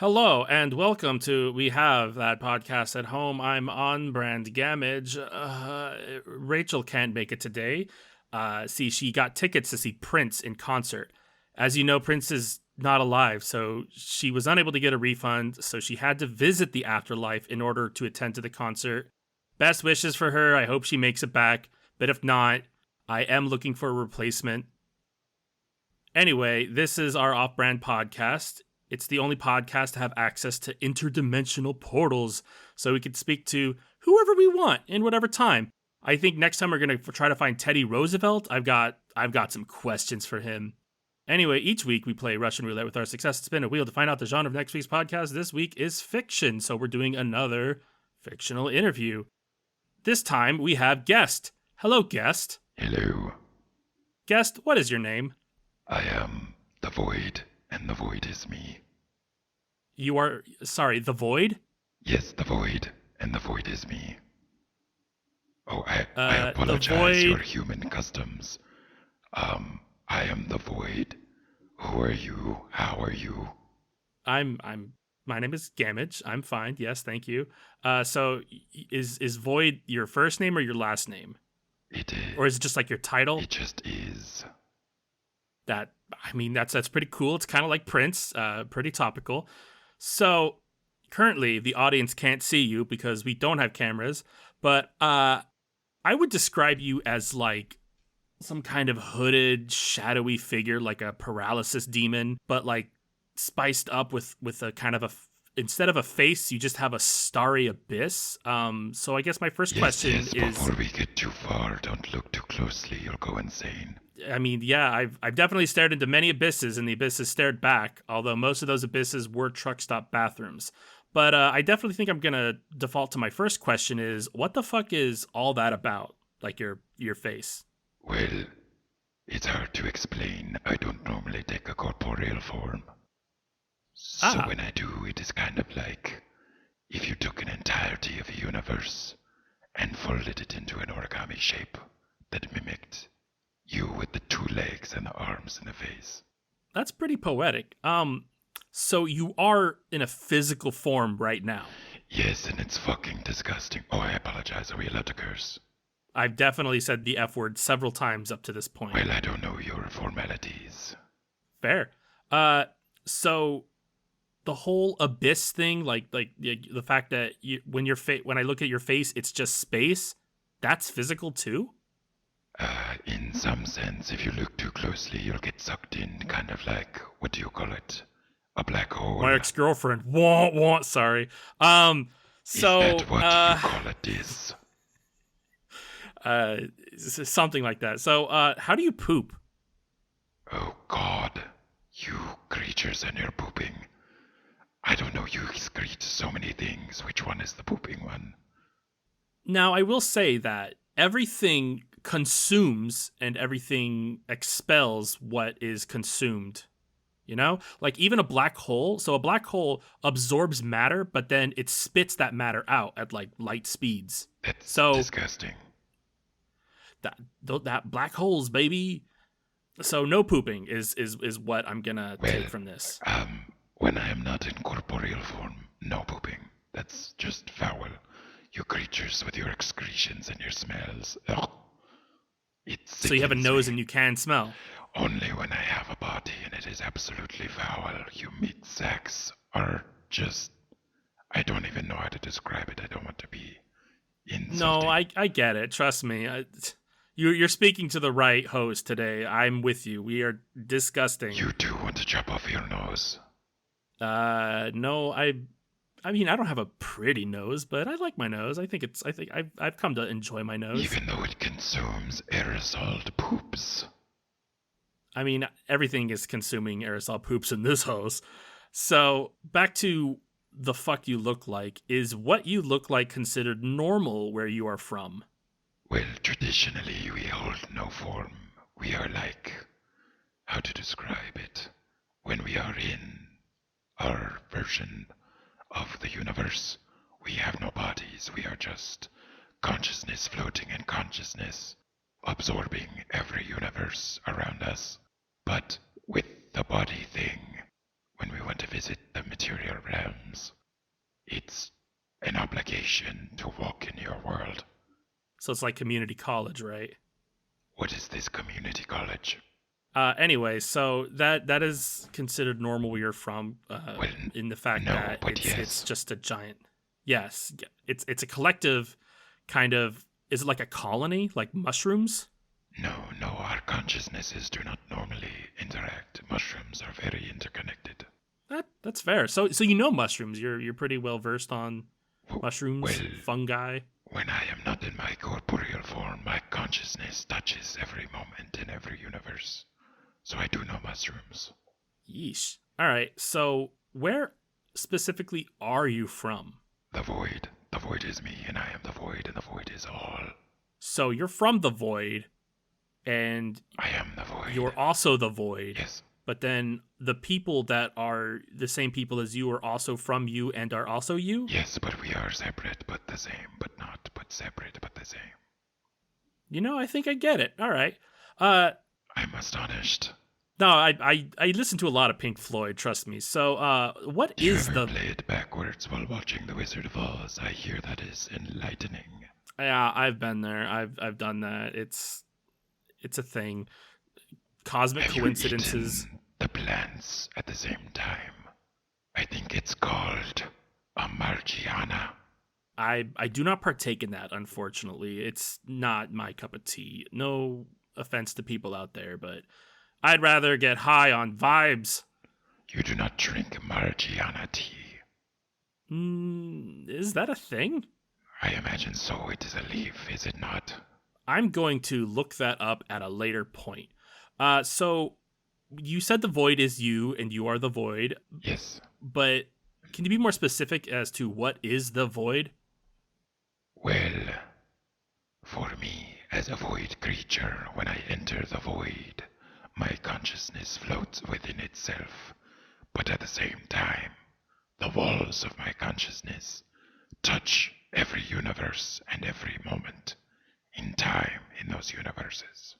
Hello and welcome to We Have That Podcast at Home. I'm on brand Gamage. Rachel can't make it today. She got tickets to see Prince in concert. As you know, Prince is not alive, so she was unable to get a refund, so she had to visit the afterlife in order to attend to the concert. Best wishes for her. I hope she makes it back, but if not, I am looking for a replacement. Anyway, this is our off-brand podcast. It's the only podcast to have access to interdimensional portals, so we can speak to whoever we want in whatever time. I think next time we're gonna try to find Teddy Roosevelt. I've got some questions for him. Anyway, each week we play Russian roulette with our success and spin a wheel to find out the genre of next week's podcast. This week is fiction, so we're doing another fictional interview. This time we have guest. Hello, guest. Hello. Guest, what is your name? I am the Void, and the Void is me. You are, sorry, the Void? Yes, the Void, and the Void is me. Oh, I The apologize, Void- your human customs. I am the Void. Who are you? How are you? My name is Gamage. I'm fine. Yes, thank you. So is Void your first name or your last name? It is. Or is it just like your title? It just is. That's pretty cool. It's kind of like Prince, pretty topical. So currently the audience can't see you because we don't have cameras, but I would describe you as like some kind of hooded, shadowy figure, like a paralysis demon, but like spiced up with a kind of instead of a face, you just have a starry abyss. So I guess my first question Yes, is, before we get too far, don't look too closely, you'll go insane. I mean, yeah, I've definitely stared into many abysses, and the abysses stared back, although most of those abysses were truck stop bathrooms. But I definitely think I'm going to default to my first question is, what the fuck is all that about? Like your face? Well, it's hard to explain. I don't normally take a corporeal form. So when I do, it is kind of like if you took an entirety of a universe and folded it into an origami shape that mimicked you with the two legs and the arms and the face. That's pretty poetic. So you are in a physical form right now. Yes, and it's fucking disgusting. Oh, I apologize. Are we allowed to curse? I've definitely said the F word several times up to this point. Well, I don't know your formalities. Fair. So the whole abyss thing, like the fact that when I look at your face, it's just space. That's physical too. In some sense, if you look too closely, you'll get sucked in, kind of like, what do you call it? A black hole. My ex-girlfriend. Sorry. Is that what you call a diss? Something like that. So, how do you poop? Oh God, you creatures and your pooping. I don't know, you excrete so many things. Which one is the pooping one? Now, I will say that everything consumes and everything expels what is consumed. You know? Like even a black hole. So a black hole absorbs matter, but then it spits that matter out at like light speeds. That's so disgusting. That black holes, baby. So no pooping is what I'm gonna take from this. When I am not in corporeal form, no pooping. That's just foul. You creatures with your excretions and your smells. Ugh. So you have a nose and you can smell. Only when I have a body and it is absolutely foul. You meat sacks are just... I don't even know how to describe it. I don't want to be insulting. No, I get it. Trust me. You're speaking to the right host today. I'm with you. We are disgusting. You do want to chop off your nose? No, I mean, I don't have a pretty nose, but I like my nose. I think I've come to enjoy my nose. Even though it consumes aerosoled poops. I mean, everything is consuming aerosol poops in this house. So, back to the fuck you look like. Is what you look like considered normal where you are from? Well, traditionally, we hold no form. We are like... how to describe it? When we are in our version of the universe, we have no bodies. We are just consciousness floating in consciousness, absorbing every universe around us. But with the body thing, when we want to visit the material realms, it's an obligation to walk in your world. So it's like community college, right? What is this community college? Anyway, so that is considered normal where you're from, Well, in the fact no, that but it's yes. just a giant. Yes, it's a collective kind of. Is it like a colony, like mushrooms? No, our consciousnesses do not normally interact. Mushrooms are very interconnected. That's fair. So you know mushrooms. You're pretty well versed on mushrooms, Well, fungi. when I am not in my corporeal form, my consciousness touches every moment in every universe. So I do know mushrooms. Yeesh. All right. So where specifically are you from? The void. The void is me, and I am the void, and the void is all. So you're from the void, and I am the void. you're also the void. Yes. But then the people that are the same people as you are also from you and are also you? Yes, but we are separate but the same, but not, but separate but the same. You know, I think I get it. All right. I'm astonished. No, I listen to a lot of Pink Floyd, trust me. So, what Do you is ever the... play it backwards while watching The Wizard of Oz? I hear that is enlightening. Yeah, I've been there. I've done that. It's a thing. Cosmic Have coincidences. you eaten the plants at the same time? I think it's called a Margiana. I do not partake in that, unfortunately. It's not my cup of tea. No offense to people out there, but I'd rather get high on vibes. You do not drink Margiana tea. Is that a thing? I imagine so. It is a leaf, is it not? I'm going to look that up at a later point. So you said the void is you and you are the void, Yes. but can you be more specific as to what is the void? Well, for me, as a void creature, when I enter the void, my consciousness floats within itself, but at the same time, the walls of my consciousness touch every universe and every moment in time in those universes.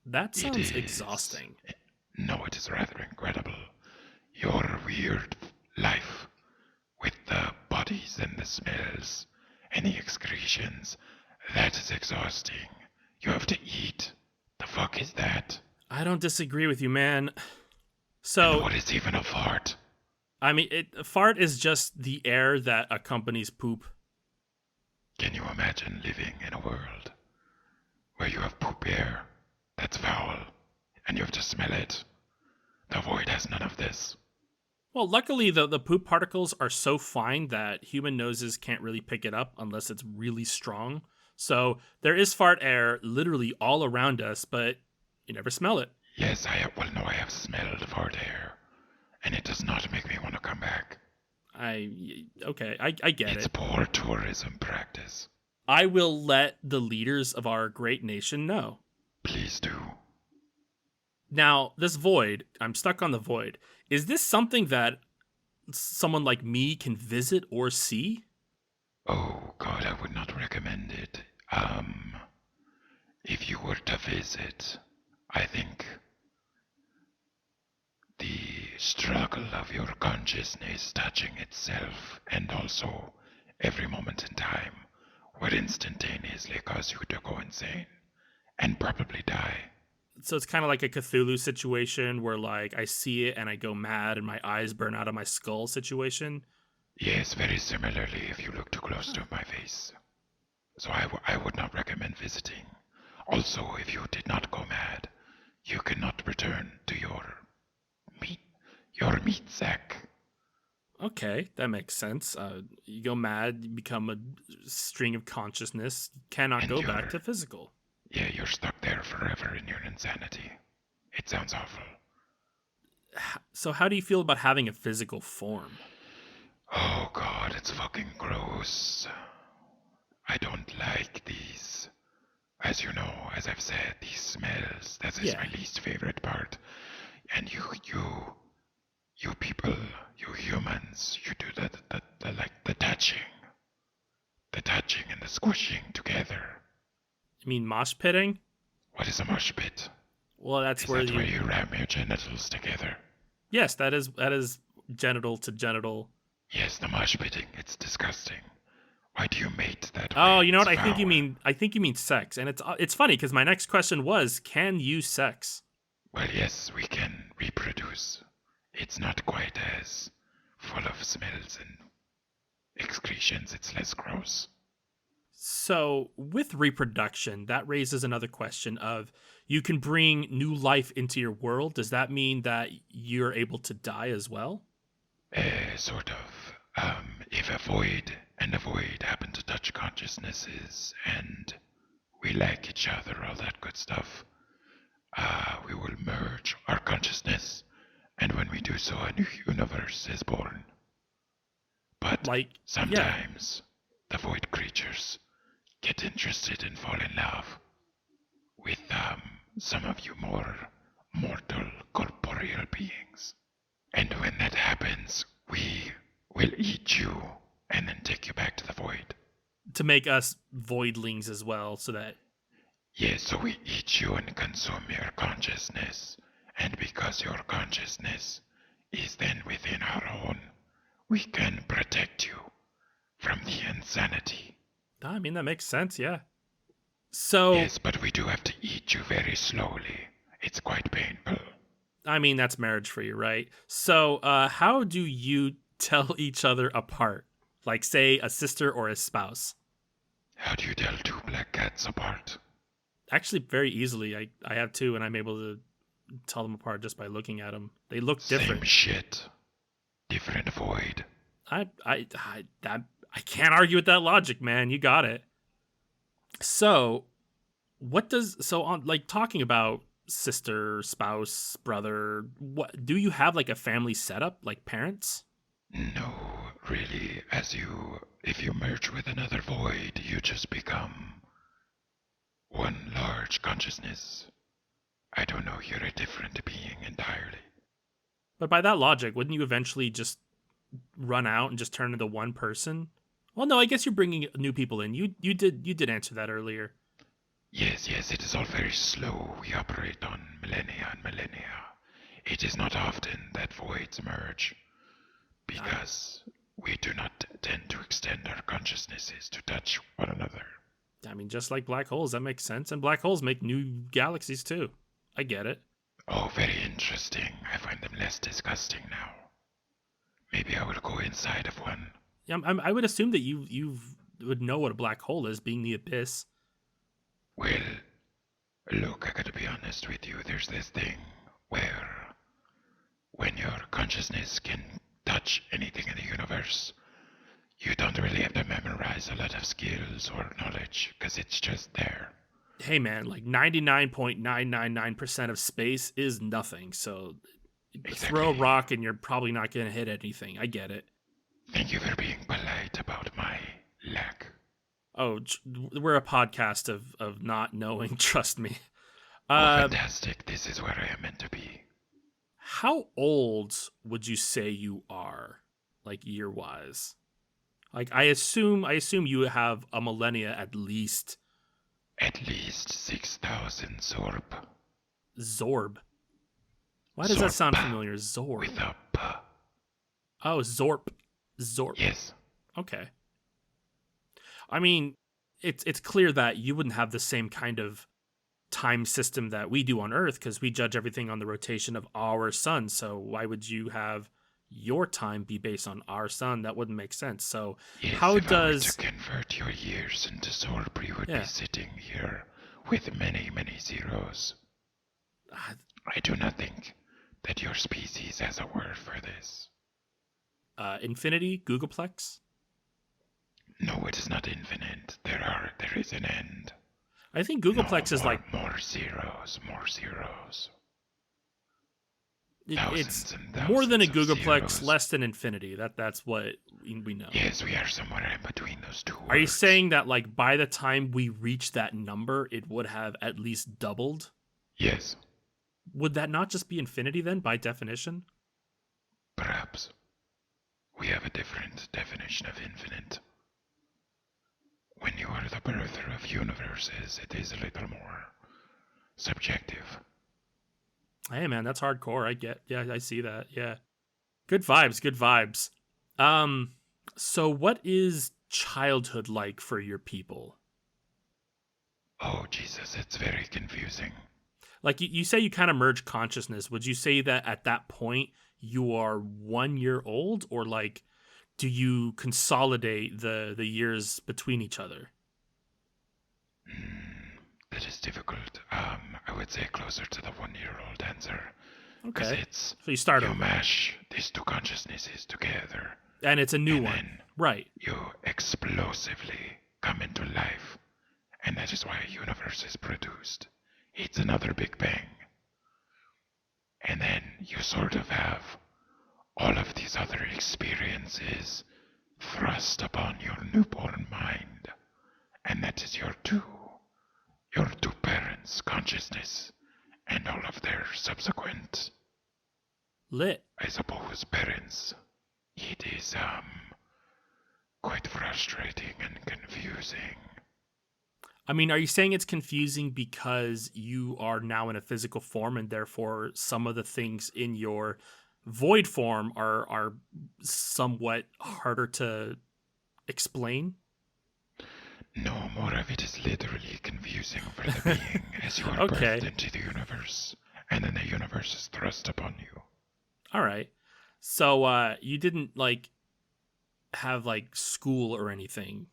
That It sounds is. exhausting. No, it is rather incredible. Your weird life with the bodies and the smells and the excretions, that is exhausting. You have to eat. The fuck is that? I don't disagree with you, man. And So, what is even a fart? I mean, fart is just the air that accompanies poop. Can you imagine living in a world where you have poop air that's foul and you have to smell it? The void has none of this. Well, luckily, the poop particles are so fine that human noses can't really pick it up unless it's really strong. So there is fart air literally all around us, but you never smell it. Yes, I have smelled fart air, and it does not make me want to come back. Okay, I get It's it. poor tourism practice. I will let the leaders of our great nation know. Please do. Now, this void, I'm stuck on the void. Is this something that someone like me can visit or see? Oh God, I would not recommend it. If you were to visit, I think the struggle of your consciousness touching itself and also every moment in time would instantaneously cause you to go insane and probably die. So it's kind of like a Cthulhu situation where, like, I see it and I go mad and my eyes burn out of my skull situation. Yes, very similarly if you look too close to my face. So I would not recommend visiting. Also, if you did not go mad, you cannot return to your meat sack. Okay, that makes sense. You go mad, you become a string of consciousness, you cannot And go back to physical. Yeah, you're stuck there forever in your insanity. It sounds awful. So how do you feel about having a physical form? Oh God, it's fucking gross. I don't like these. As you know, as I've said, these smells, that is my least favorite part. And you people, you humans, you do the like the touching and the squishing together. You mean mosh pitting? What is a mosh pit? Well, that's Is where that where you ram your genitals together? Yes, that is genital to genital. Yes, the mosh pitting. It's disgusting. Why do you mate that Oh, way? you know It's what? I think you foul. mean sex, and it's funny because my next question was, can you sex? Well, yes, we can reproduce. It's not quite as full of smells and excretions. It's less gross. So, with reproduction, that raises another question of you can bring new life into your world. Does that mean that you're able to die as well? Sort of. If a void happen to touch consciousnesses and we like each other, all that good stuff, we will merge our consciousness, and when we do so, a new universe is born. But Like, yeah, sometimes the void creatures get interested and fall in love with some of you more mortal corporeal beings. And when that happens, we will eat you and then take you back to the void. to make us voidlings as well, so that Yes, so we eat you and consume your consciousness. And because your consciousness is then within our own, we can protect you from the insanity. I mean that makes sense, yeah. So, Yes, but we do have to eat you very slowly. It's quite painful. I mean that's marriage for you, right? So, how do you tell each other apart? Like, say, a sister or a spouse? How do you tell two black cats apart? Actually, very easily. I have two, and I'm able to tell them apart just by looking at them. They look Same different. shit. Different void. I can't argue with that logic, man. You got it. So, on like talking about sister, spouse, brother, what do you have like a family setup like parents? No, really, if you merge with another void, you just become one large consciousness. I don't know, you're a different being entirely. But by that logic, wouldn't you eventually just run out and just turn into one person? Well, no, I guess you're bringing new people in. You did answer that earlier. Yes, yes, it is all very slow. We operate on millennia and millennia. It is not often that voids merge, because we do not tend to extend our consciousnesses to touch one another. I mean, just like black holes, that makes sense. And black holes make new galaxies too. I get it. Oh, very interesting. I find them less disgusting now. Maybe I will go inside of one. Yeah, I would assume that you would know what a black hole is, being the abyss. Well, look, I gotta be honest with you. There's this thing where when your consciousness can touch anything in the universe, you don't really have to memorize a lot of skills or knowledge because it's just there. Hey man, like 99.999% of space is nothing. So throw a Exactly. rock and you're probably not going to hit anything. I get it. Thank you for being polite about my lack. Oh, we're a podcast of not knowing. Trust me. Oh, Uh, fantastic. This is where I am meant to be. how old would you say you are, like year wise? Like I assume you have a millennia at least. At least 6,000 Zorb. Zorb. Why does that Zorb. sound familiar? Zorb. With a P. Oh, Zorp. Zorp. Yes. Okay. I mean, it's clear that you wouldn't have the same kind of time system that we do on Earth because we judge everything on the rotation of our sun. So why would you have your time be based on our sun? That wouldn't make sense. So Yes, how if I were does to convert your years into Zorb, you would yeah? be sitting here with many, many zeros. uh, I do not think that your species has a word for this. Infinity Googleplex? No, it is not infinite. There is an end. I think No, Googleplex is like more zeros, more zeros. it's Thousands and more than a thousands of Googleplex, zeros. less than infinity. That's what we know. Yes, we are somewhere in between those two words. Are you saying that like by the time we reach that number, it would have at least doubled? Yes, Would that not just be infinity then, by definition? perhaps. We have a different definition of infinite. When you are the birther of universes, it is a little more subjective. Hey man, that's hardcore. I get. Yeah, I see that. Yeah. Good vibes, good vibes. Um so what is childhood like for your people? Oh, Jesus, it's very confusing. Like you say you kind of merge consciousness. Would you say that at that point you are 1 year old, or like do you consolidate the years between each other? That is difficult. I would say closer to the 1 year old answer. Because Okay. it's, So you start you over. mash these two consciousnesses together, And it's a new and one. then Right. you explosively come into life. And that is why a universe is produced. It's another Big Bang. And then you sort of have all of these other experiences thrust upon your newborn mind. And that is your two parents' consciousness and all of their subsequent, Lit. I suppose, parents. It is quite frustrating and confusing. I mean, are you saying it's confusing because you are now in a physical form and therefore some of the things in your void form are somewhat harder to explain? No more of it is literally confusing for the being as you are birthed Okay. into the universe, and then the universe is thrust upon you. All right. So you didn't like have like school or anything.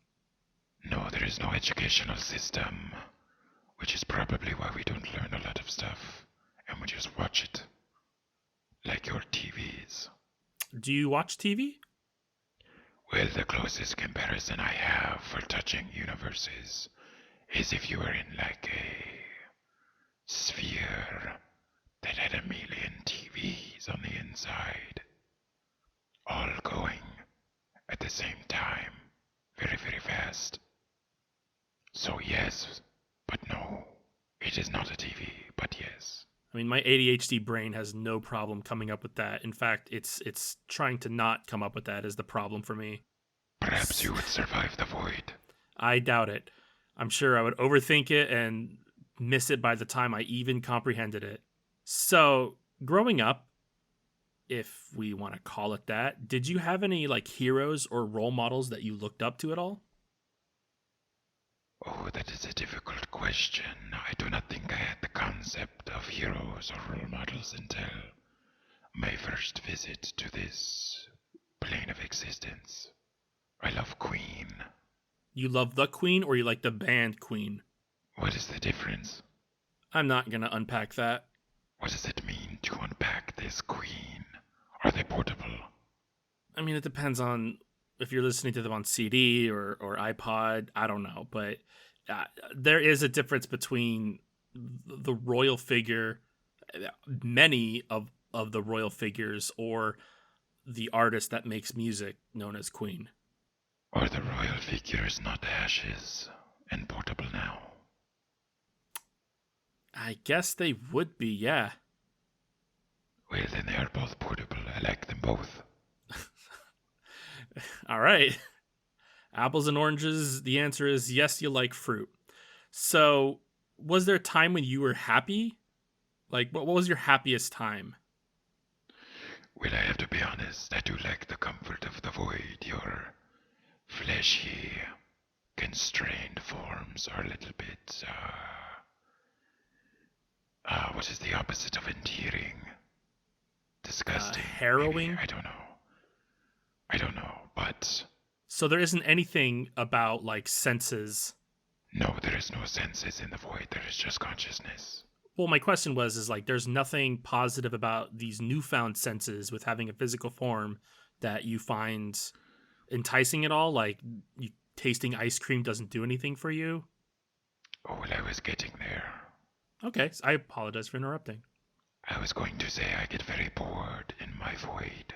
No, there is no educational system, which is probably why we don't learn a lot of stuff, and we just watch it, like your TVs. Do you watch TV? Well, the closest comparison I have for touching universes is if you were in like a sphere that had a million TVs on the inside, all going at the same time, very, very fast. So, yes, but no. It is not a TV, but yes. I mean, my ADHD brain has no problem coming up with that. In fact, it's trying to not come up with that is the problem for me. Perhaps you would survive the void. I doubt it. I'm sure I would overthink it and miss it by the time I even comprehended it. So, growing up, if we want to call it that, did you have any like heroes or role models that you looked up to at all? Oh, that is a difficult question. I do not think I had the concept of heroes or role models until my first visit to this plane of existence. I love Queen. You love the Queen or you like the band Queen? What is the difference? I'm not going to unpack that. What does it mean to unpack this Queen? Are they portable? I mean, it depends on if you're listening to them on CD or iPod. I don't know, but uh, there is a difference between the royal figure, many of the royal figures, or the artist that makes music known as Queen. Are the royal figures not ashes and portable now? I guess they would be, yeah. Well, then they are both portable. I like them both. All right. Apples and oranges, the answer is yes, you like fruit. So, was there a time when you were happy? Like, what was your happiest time? Well, I have to be honest, I do like the comfort of the void. Your fleshy, constrained forms are a little bit, what is the opposite of endearing? Disgusting, maybe. Harrowing? I don't know, but So, there isn't anything about, like, senses. no, there is no senses in the void. There is just consciousness. Well, my question was, is like, there's nothing positive about these newfound senses with having a physical form that you find enticing at all? Like, you tasting ice cream doesn't do anything for you? Oh, well, I was getting there. Okay, so I apologize for interrupting. I was going to say I get very bored in my void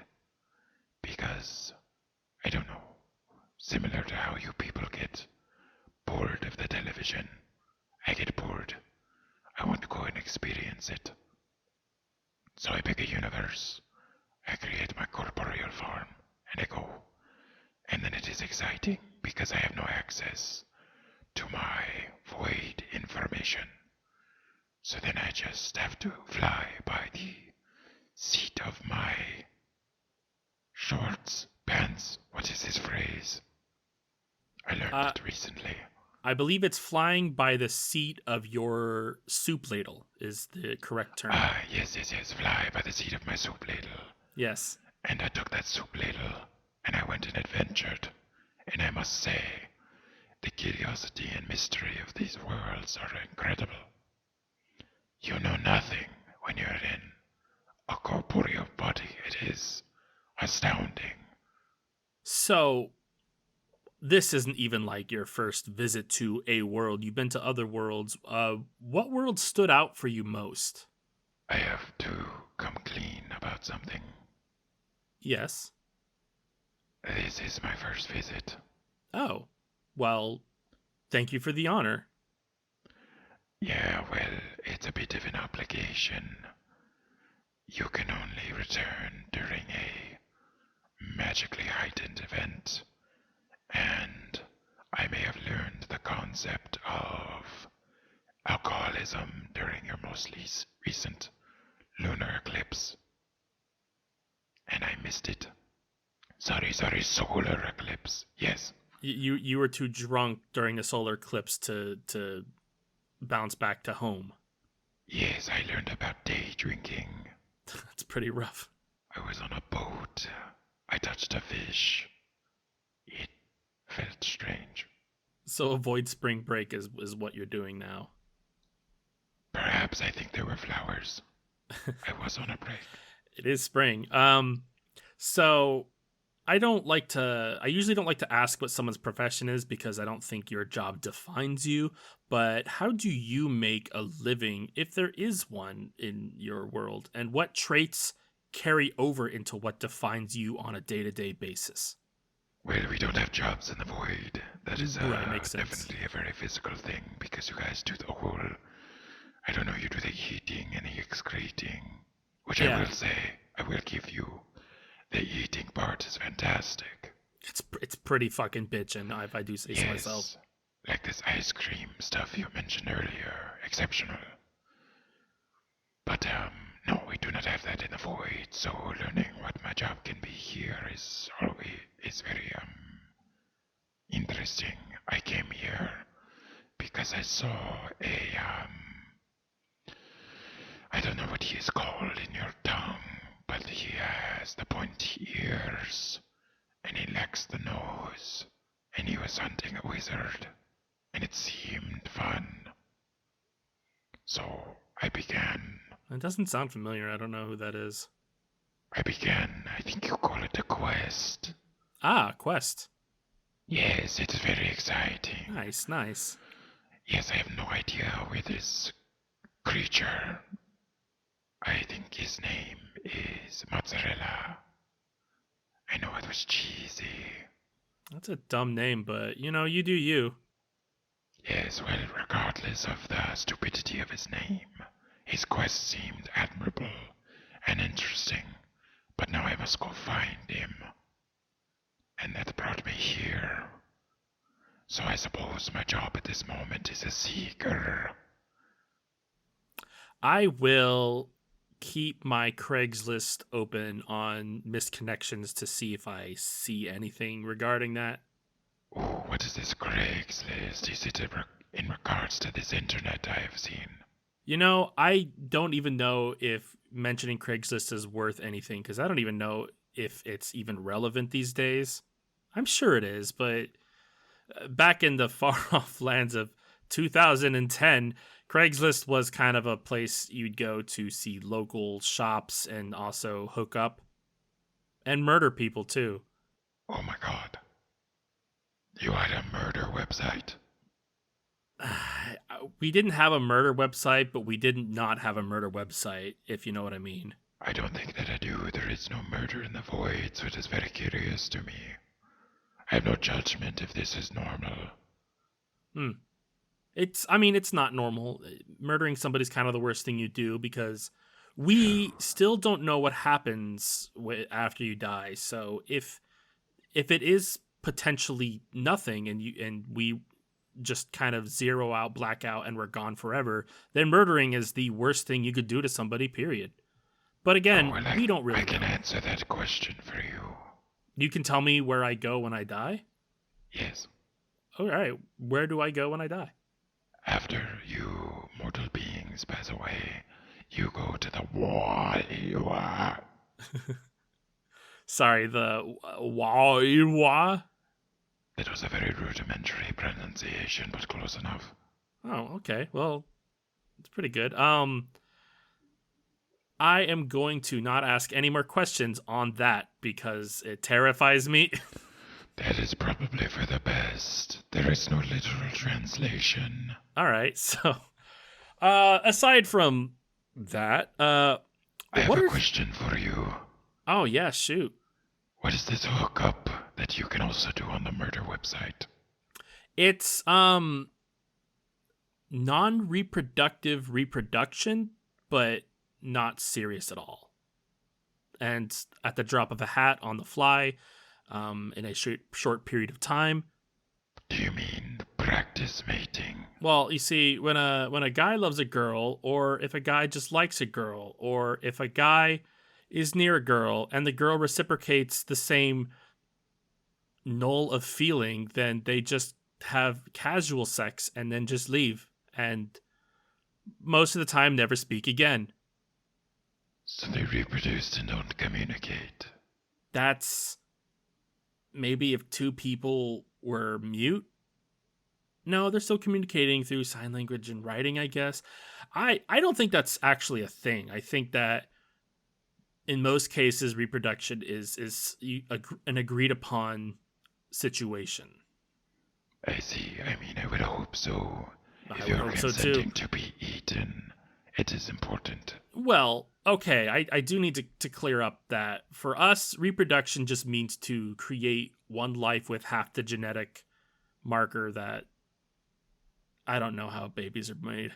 because, I don't know, similar to how you people get bored of the television, I get bored. I want to go and experience it. So I pick a universe, I create my corporeal form, and I go. And then it is exciting because I have no access to my void information. So then I just have to fly by the seat of my shorts, pants. What is this phrase? I learned Uh, it recently. I believe it's flying by the seat of your soup ladle is the correct term. Ah, yes, yes, yes. Fly by the seat of my soup ladle. Yes. And I took that soup ladle and I went and adventured. And I must say, the curiosity and mystery of these worlds are incredible. You know nothing when you're in a corporeal body. It is astounding. So this isn't even like your first visit to a world. You've been to other worlds. What world stood out for you most? I have to come clean about something. Yes. This is my first visit. Oh, well, thank you for the honor. Yeah, well, it's a bit of an obligation. You can only return during a magically heightened event, and I may have learned the concept of alcoholism during your most recent lunar eclipse. And I missed it. Sorry, solar eclipse. Yes. You were too drunk during the solar eclipse to bounce back to home. Yes, I learned about day drinking. That's pretty rough. I was on a boat. I touched a fish. It felt strange. So avoid spring break is what you're doing now. Perhaps I think there were flowers. I was on a break. It is spring. So I usually don't like to ask what someone's profession is because I don't think your job defines you, but how do you make a living if there is one in your world? And what traits carry over into what defines you on a day-to-day basis? Well, we don't have jobs in the void. That is Right, makes sense. definitely a very physical thing because you guys do the whole. I don't know, you do the eating and the excreting. Which I Yeah. will say, I will give you. The eating part is fantastic. It's pretty fucking bitchin', if I do say so myself. Like this ice cream stuff you mentioned earlier, exceptional. But no, we do not have that in the void. So learning what my job can be here is very interesting. I came here because I saw a I don't know what he is called in your tongue, but he has the pointy ears and he lacks the nose, and he was hunting a wizard, and it seemed fun. So I began. It doesn't sound familiar. I don't know who that is. I think you call it a quest. Ah, quest. Yes, it's very exciting. Nice, nice. Yes, I have no idea where this creature, I think his name is Mozzarella. I know it was cheesy. That's a dumb name, but you do you. Yes, well, regardless of the stupidity of his name, his quest seemed admirable and interesting, but now I must go find him. And that brought me here. So I suppose my job at this moment is a seeker. I will keep my Craigslist open on missed connections to see if I see anything regarding that. Oh, what is this Craigslist? Is it in regards to this internet I have seen? I don't even know if mentioning Craigslist is worth anything because I don't even know if it's even relevant these days. I'm sure it is, but back in the far off lands of 2010, Craigslist was kind of a place you'd go to see local shops and also hook up and murder people too. Oh my god. You had a murder website? We didn't have a murder website, but we didn't not have a murder website, if you know what I mean. I don't think that I do. There is no murder in the void, so it is very curious to me. I have no judgment if this is normal. It's not normal. Murdering somebody's kind of the worst thing you do because we still don't know what happens after you die. So if it is potentially nothing and we just kind of zero out, black out, and we're gone forever, then murdering is the worst thing you could do to somebody, period. But Oh, again, well, we don't really I can know. answer that question for you. You can tell me where I go when I die? Yes. All right, where do I go when I die? After you mortal beings pass away, you go to the wall. Sorry, the wah. It was a very rudimentary pronunciation, but close enough. Oh, okay. Well, it's pretty good. I am going to not ask any more questions on that because it terrifies me. That is probably for the best. There is no literal translation. All right. So, aside from that, I have what a are question for you. Oh, yeah, shoot. What is this hookup that you can also do on the murder website? It's non-reproductive reproduction, but not serious at all. And at the drop of a hat on the fly, in a short period of time. Do you mean practice mating? Well, you see, when a guy loves a girl, or if a guy just likes a girl, or if a guy is near a girl and the girl reciprocates the same null of feeling, then they just have casual sex and then just leave, and most of the time never speak again. So they reproduce and don't communicate. That's maybe if two people were mute. No, they're still communicating through sign language and writing, I guess. I don't think that's actually a thing. I think that in most cases, reproduction is an agreed upon situation. I see. I mean, I would hope so. I If would you're hope so too. consenting to be eaten, it is important. Well, okay, I do need to clear up that for us, reproduction just means to create one life with half the genetic marker that I don't know how babies are made.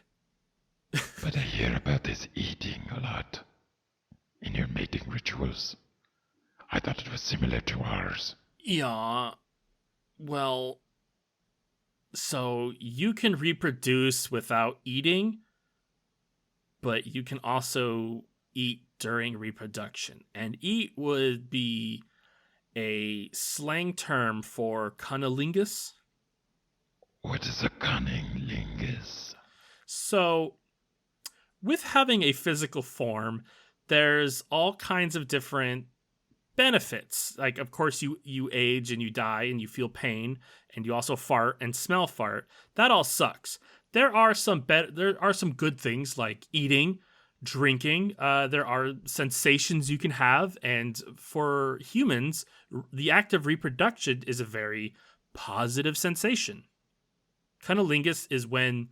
But I hear about this eating a lot in your mating rituals. I thought it was similar to ours. Yeah, well, so you can reproduce without eating, but you can also eat during reproduction. And eat would be a slang term for cunnilingus. What is a cunning lingus? So, with having a physical form, there's all kinds of different benefits. Like, of course, you age and you die and you feel pain, and you also fart and smell fart. That all sucks. There are some good things like eating, drinking. There are sensations you can have, and for humans, the act of reproduction is a very positive sensation. Cunnilingus is when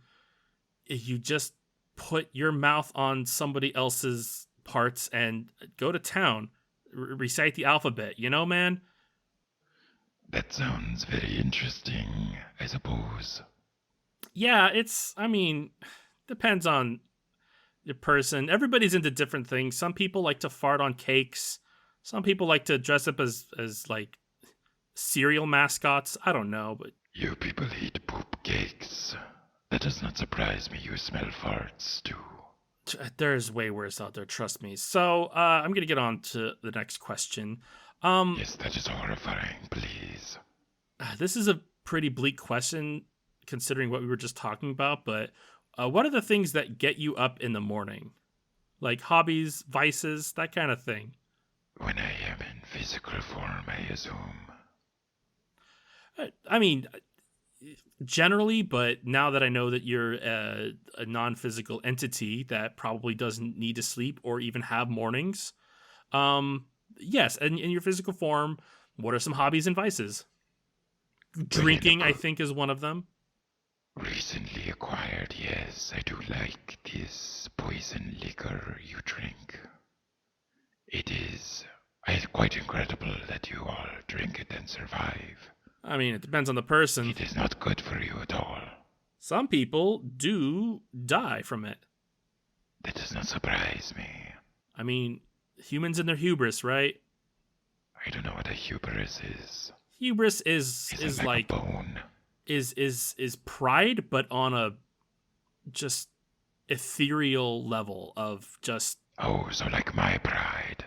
you just put your mouth on somebody else's parts and go to town, recite the alphabet. You know, man? That sounds very interesting, I suppose. Yeah, depends on the person. Everybody's into different things. Some people like to fart on cakes. Some people like to dress up as like cereal mascots. I don't know, but You people eat poop cakes. That does not surprise me. You smell farts too. there's way worse out there, trust me. So I'm gonna get on to the next question. Yes, that is horrifying, please. This is a pretty bleak question considering what we were just talking about, but what are the things that get you up in the morning? Like hobbies, vices, that kind of thing. When I am in physical form, I assume. I mean, generally, but now that I know that you're a non-physical entity that probably doesn't need to sleep or even have mornings, yes, and in your physical form, what are some hobbies and vices? Drinking, I think, is one of them. Recently acquired, yes. I do like this poison liquor you drink. It is quite incredible that you all drink it and survive. I mean, it depends on the person. It is not good for you at all. Some people do die from it. That does not surprise me. I mean, humans and their hubris, right? I don't know what a hubris is. Hubris is it like a bone? is pride, but on a just ethereal level of just. Oh, so like my pride.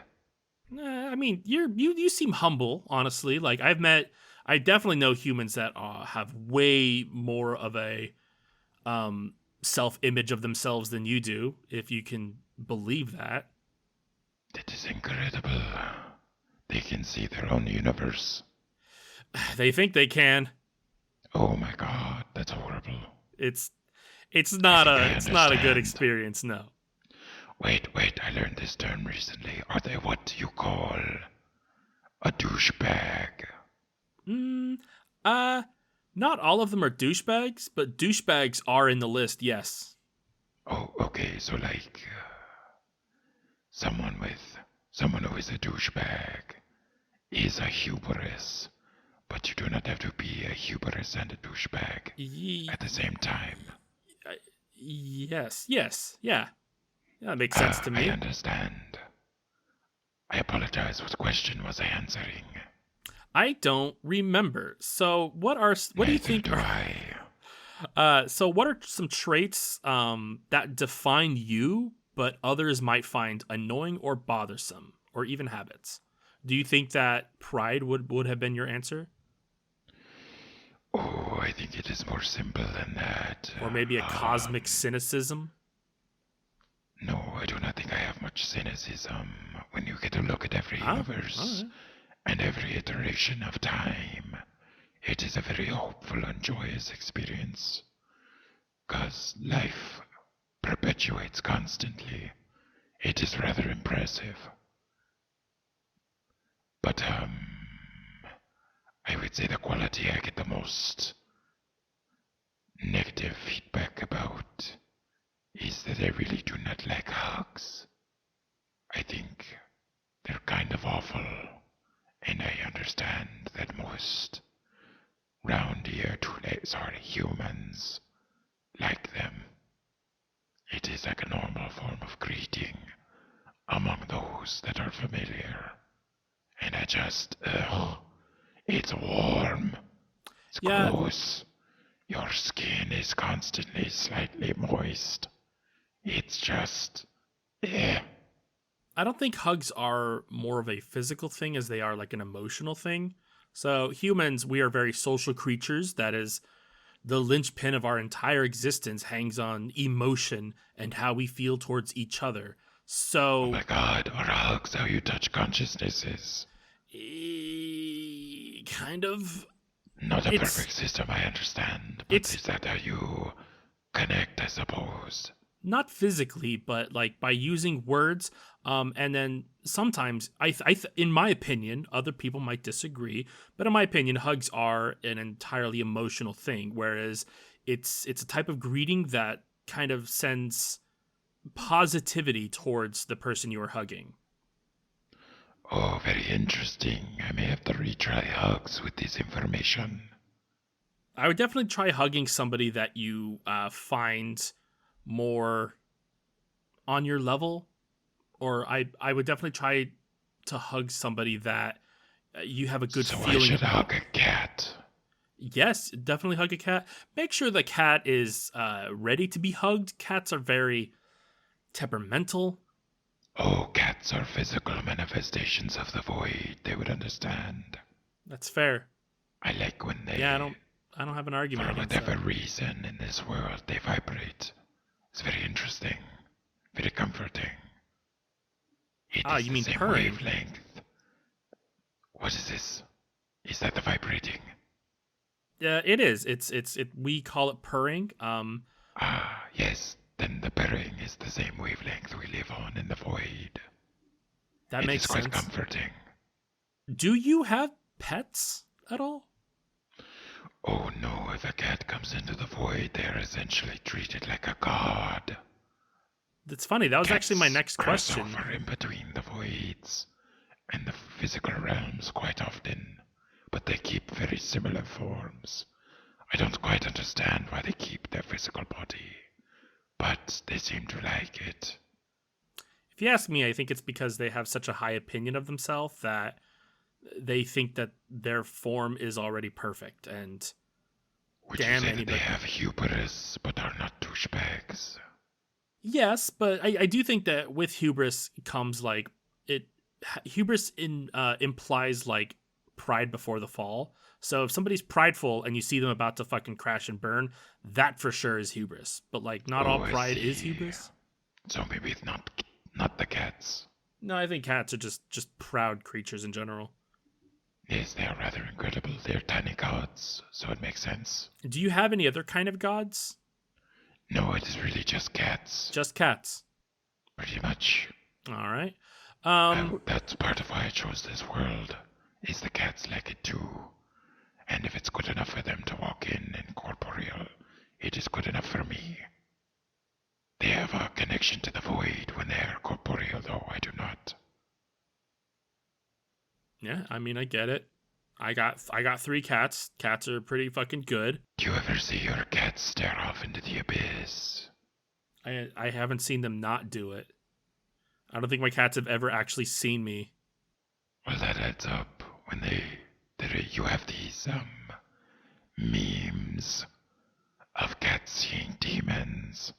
I mean, you seem humble, honestly. Like I definitely know humans that have way more of a um, self image of themselves than you do, if you can believe that. That is incredible. They can see their own universe. They think they can. Oh my god, that's horrible. It's it's I not think a I it's not a good understand. experience. No. Wait, I learned this term recently. Are they what you call a douchebag? Mm, uh, not all of them are douchebags, but douchebags are in the list. Yes. Oh, okay, so like someone with someone who is a douchebag is a hubris, but you do not have to be a hubris and a douchebag at the same time. Uh, yes, yeah. That makes sense to I me. understand. I apologize. What question was I answering? I don't remember. So what do you Neither think do are I. so what are some traits that define you but others might find annoying or bothersome or even habits? Do you think that pride would have been your answer? Oh, I think it is more simple than that. Or maybe a cosmic cynicism? No, I do not think I have much cynicism. When you get to look at every Oh, all universe right. and every iteration of time, it is a very hopeful and joyous experience. Because life perpetuates constantly. It is rather impressive. But, I would say the quality I get the most negative feedback about is that I really do not like hugs. I think they're kind of awful, and I understand that most humans like them. It is like a normal form of greeting among those that are familiar. And I just, it's warm, it's Yeah, close, your skin is constantly slightly moist. It's just, eh. I don't think hugs are more of a physical thing as they are like an emotional thing. So humans, we are very social creatures. That is the linchpin of our entire existence hangs on emotion and how we feel towards each other. Oh So, my god, are hugs how you touch consciousnesses? kind of, Not a it's perfect system, I understand, but it's is that how you connect, I suppose? not physically, but like by using words. And then sometimes in my opinion, other people might disagree, but in my opinion, hugs are an entirely emotional thing. Whereas it's a type of greeting that kind of sends positivity towards the person you are hugging. Oh, very interesting. I may have to retry hugs with this information. I would definitely try hugging somebody that you find more on your level, or I would definitely try to hug somebody that you have a good So I feeling should about. hug a cat. Yes, definitely hug a cat. Make sure the cat is ready to be hugged. Cats are very temperamental. Oh, cats are physical manifestations of the void, they would understand. That's fair. I like when Yeah, they, I don't have an argument for against whatever that. reason in this world, they vibrate. It's very interesting, very comforting. It Ah, is you the mean same purring? wavelength. What is this? Is that the vibrating? Yeah, it is. We call it purring. Ah, yes, then the purring is the same wavelength we live on in the void. That It is makes quite sense. comforting. Do you have pets at all? Oh no, if a cat comes into the void, they are essentially treated like a god. That's funny. That was actually my Cats next cross question. over in between the voids and the physical realms quite often, but they keep very similar forms. I don't quite understand why they keep their physical body, but they seem to like it. If you ask me, I think it's because they have such a high opinion of themselves that they think that their form is already perfect. And Would you damn say that they anybody. have hubris but are not douchebags? Yes, but I do think that with hubris comes like it. Hubris implies like pride before the fall. So if somebody's prideful and you see them about to fucking crash and burn, that for sure is hubris. But like, not all Oh, I pride is see. hubris. So maybe it's not the cats. No, I think cats are just proud creatures in general. Yes, they are rather incredible. They're tiny gods, so it makes sense. Do you have any other kind of gods? No, it is really just cats. Just cats. Pretty much. All right. That's part of why I chose this world. Is the cats like it too? And if it's good enough for them to walk in incorporeal, it is good enough for me. They have a connection to the void when they are corporeal, though I do not. Yeah, I mean, I get it. I got 3 cats. Cats are pretty fucking good. Do you ever see your cat stare off into the abyss? I haven't seen them not do it. I don't think my cats have ever actually seen me. Well, that adds up when you have these memes of cats seeing demons,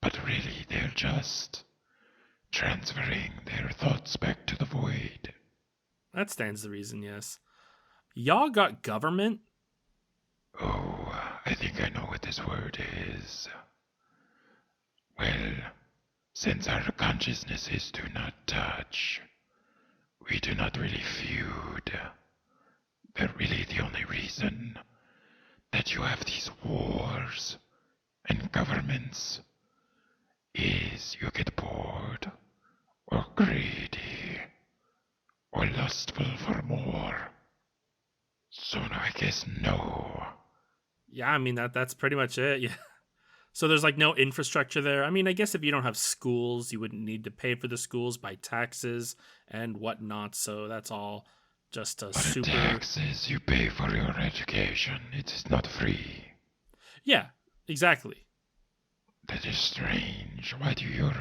but really they're just transferring their thoughts back to the void. That stands to reason, yes. Y'all got government? Oh, I think I know what this word is. Well, since our consciousnesses do not touch, we do not really feud. But really the only reason that you have these wars and governments is you get bored or greedy or lustful for more. So no, I guess no. Yeah, I mean that's pretty much it. Yeah. So there's like no infrastructure there. I mean, I guess if you don't have schools, you wouldn't need to pay for the schools by taxes and whatnot. So that's all just a But in super. taxes you pay for your education. It is not free. Yeah, exactly. That is strange. Why do your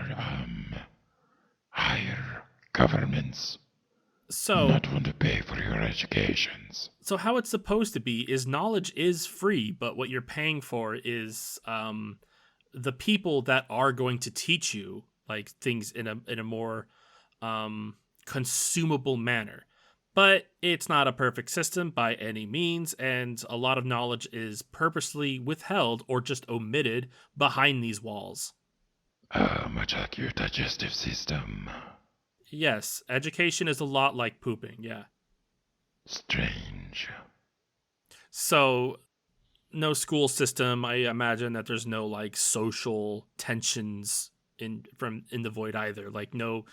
higher governments So not want to pay for your educations? so how it's supposed to be is knowledge is free, but what you're paying for is the people that are going to teach you like things in a more consumable manner. But it's not a perfect system by any means, and a lot of knowledge is purposely withheld or just omitted behind these walls. Much like your digestive system. Yes, education is a lot like pooping, yeah. Strange. So no school system. I imagine that there's no like social tensions in the void either. Like no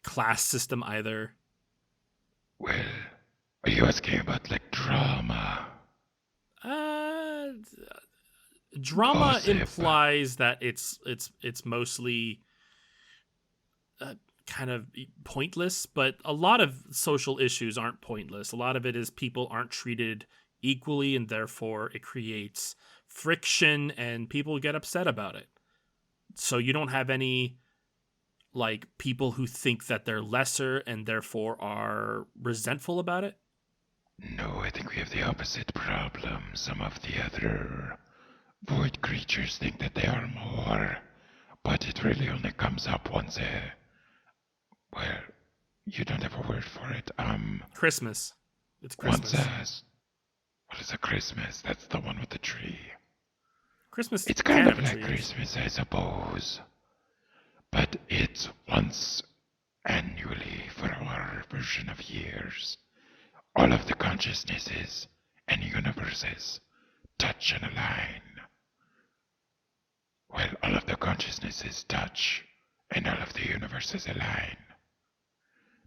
class system either. Well, are you asking about like drama? Uh, drama Gossip. implies that it's mostly kind of pointless, but a lot of social issues aren't pointless. A lot of it is people aren't treated equally, and therefore it creates friction, and people get upset about it. So you don't have any like people who think that they're lesser and therefore are resentful about it. No, I think we have the opposite problem. Some of the other void creatures think that they are more, but it really only comes up once well, you don't have a word for it. Christmas. It's Once Christmas. what is a Christmas? That's the one with the tree. Christmas It's can kind of have a like tree. Christmas, I suppose. But it's once annually for our version of years. All of the consciousnesses and universes touch and align. Well, all of the consciousnesses touch and all of the universes align.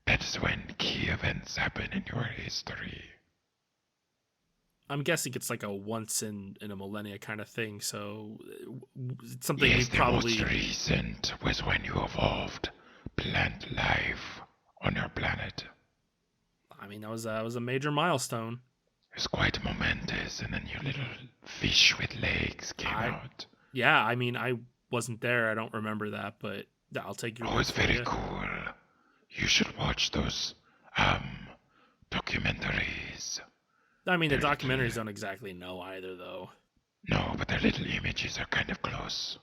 That is when key events happen in your history. I'm guessing it's like a once in a millennia kind of thing. So it's something Yes, we the probably. most recent was when you evolved plant life on your planet. I mean, that was a major milestone. It was quite momentous, and then your little fish with legs came out. Yeah, I mean, I wasn't there. I don't remember that, but I'll take your Oh, word it's for very it. cool. You should watch those documentaries. I mean, the They're documentaries little- don't exactly know either, though. No, but their little images are kind of close.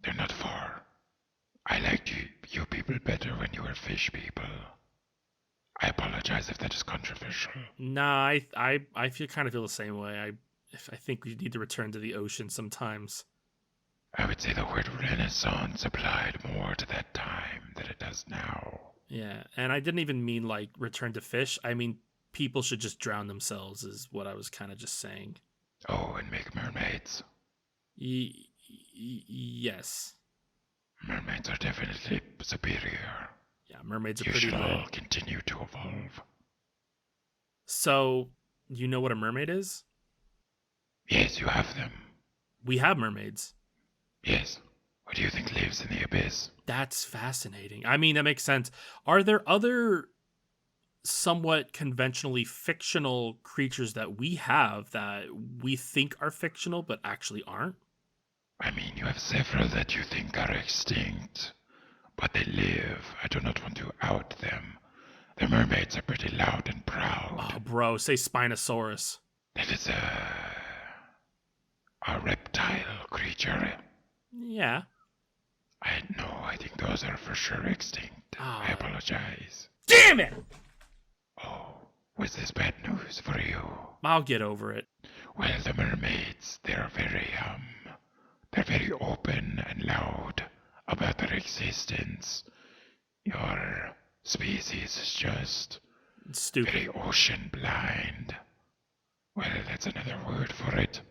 They're not far. I liked you people better when you were fish people. I apologize if that is controversial. Nah, I feel kind of feel the same way. I think we need to return to the ocean sometimes. I would say the word Renaissance applied more to that time than it does now. Yeah, and I didn't even mean like return to fish. I mean people should just drown themselves is what I was kind of just saying. Oh, and make mermaids. Yes. Mermaids are definitely superior. Yeah, mermaids are You pretty should lit. all continue to evolve. So, you know what a mermaid is? Yes, you have them. We have mermaids. Yes. What do you think lives in the abyss? That's fascinating. I mean, that makes sense. Are there other somewhat conventionally fictional creatures that we have that we think are fictional but actually aren't? I mean, you have several that you think are extinct, but they live. I do not want to out them. The mermaids are pretty loud and proud. Oh, bro, say Spinosaurus. That is a reptile creature. Yeah. I think those are for sure extinct. I apologize. Damn it! Oh, was this bad news for you? I'll get over it. Well, the mermaids, they're very open and loud about their existence. Your species is just Stupid. very ocean blind. Well, that's another word for it.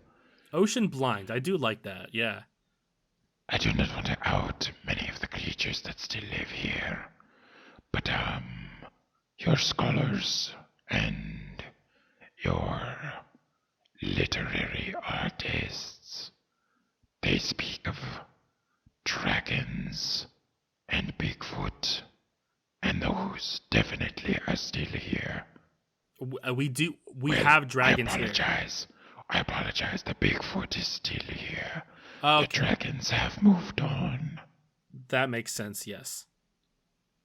Ocean blind. I do like that. Yeah. I do not want to out many of the creatures that still live here, but your scholars and your literary artists, they speak of dragons and Bigfoot, and those definitely are still here. We have dragons here. I apologize. The Bigfoot is still here. Okay. The dragons have moved on. That makes sense, yes.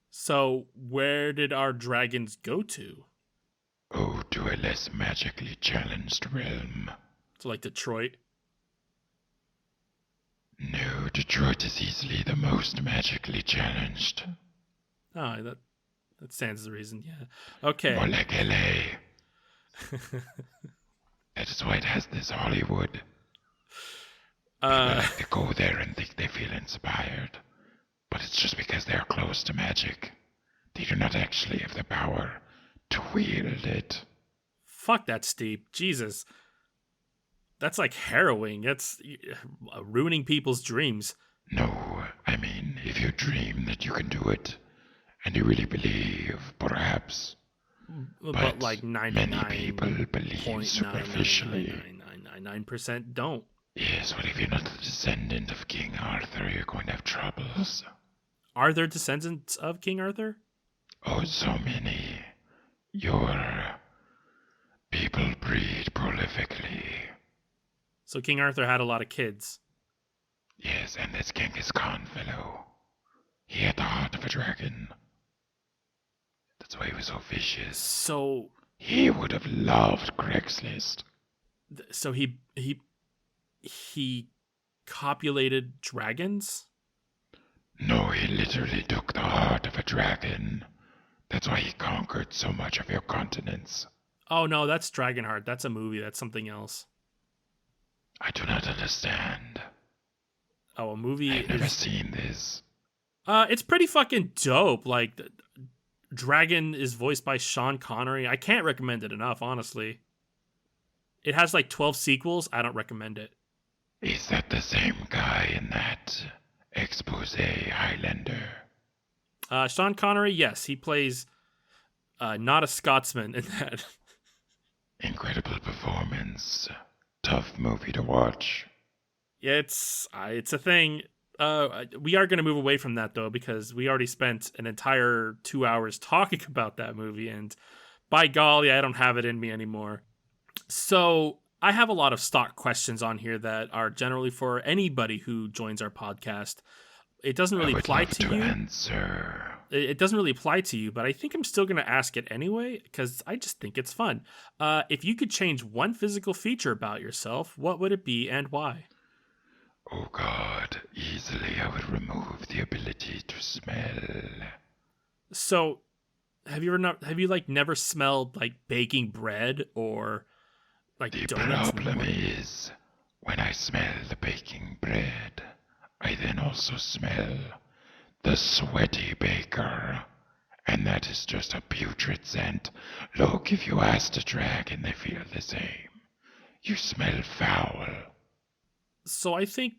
So, where did our dragons go to? Oh, to a less magically challenged realm. So, like Detroit? No, Detroit is easily the most magically challenged. Oh, that stands as a reason, yeah. Okay. More like LA. That is why it has this Hollywood. People like to go there and think they feel inspired. But it's just because they are close to magic. They do not actually have the power to wield it. Fuck that, Steve. Jesus. That's like harrowing. That's ruining people's dreams. No, I mean, if you dream that you can do it, and you really believe, perhaps. But like 99. Many people believe superficially. 99% don't. Yes, but if you're not a descendant of King Arthur, you're going to have troubles. Are there descendants of King Arthur? Oh, so many. Your people breed prolifically. So King Arthur had a lot of kids. Yes, and this Genghis Khan fellow, he had the heart of a dragon. That's why he was so vicious. So he would have loved Craigslist. So he copulated dragons? No, he literally took the heart of a dragon. That's why he conquered so much of your continents. Oh no, that's Dragonheart. That's a movie. That's something else. I do not understand. Oh, a movie. I've never seen this. It's pretty fucking dope. Like, Dragon is voiced by Sean Connery. I can't recommend it enough, honestly. It has like 12 sequels. I don't recommend it. Is that the same guy in that expose Highlander? Sean Connery, yes, he plays not a Scotsman in that. Incredible performance. Tough movie to watch. It's a thing. We are going to move away from that though, because we already spent an entire 2 hours talking about that movie, and by golly, I don't have it in me anymore. So I have a lot of stock questions on here that are generally for anybody who joins our podcast. It doesn't really apply to you. Answer. It doesn't really apply to you, but I think I'm still going to ask it anyway because I just think it's fun. If you could change one physical feature about yourself, what would it be and why? Oh God, easily I would remove the ability to smell. So, have you like never smelled like baking bread or like The donuts in the problem morning? is, when I smell the baking bread, I then also smell the sweaty baker. And that is just a putrid scent. Look, if you ask a dragon, they feel the same. You smell foul. So I think